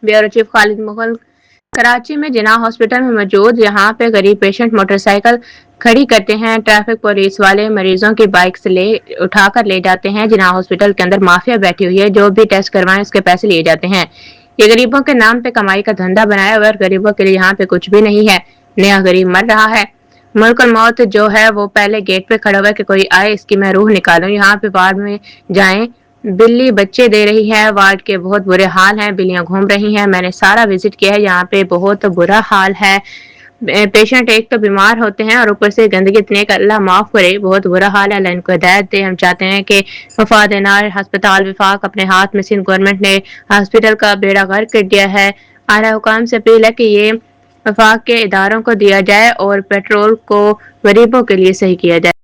Bureau chief Khalid Mughal. Karachi में Jinnah hospital में मौजूद यहाँ पे गरीब पेशेंट मोटरसाइकिल खड़ी करते हैं। ट्रैफिक पुलिस वाले मरीजों की बाइक से उठाकर ले जाते हैं। जिन्ना हॉस्पिटल के अंदर माफिया बैठी हुई है, जो भी टेस्ट करवाएं उसके पैसे लिए जाते हैं। ये गरीबों के नाम पे कमाई का धंधा बनाया हुआ है, गरीबों के लिए यहाँ पे कुछ भी नहीं है। नया गरीब मर रहा है। मुल्कुल मौत जो है वो पहले गेट पे खड़ा हुआ है कि कोई आए इसकी मैं रूह निकालूं। यहाँ पे वार्ड में जाएं, बिल्ली बच्चे दे रही है। वार्ड के बहुत बुरे हाल हैं, बिल्लियां घूम रही हैं। मैंने सारा विजिट किया है, यहाँ पे बहुत बुरा हाल है। पेशेंट एक तो बीमार होते हैं और ऊपर से गंदगी इतनी का अल्लाह माफ करे, बहुत बुरा हाल है। अल्लाह इनको हिदायत दे। हम चाहते हैं कि वफाद नार हस्पताल विफाक अपने हाथ में सिंध गवर्नमेंट ने हॉस्पिटल का बेड़ा गर्क कर दिया है। आला हुकाम से अपील है कि ये वफाक के इदारों को दिया जाए और पेट्रोल को गरीबों के लिए सही किया जाए।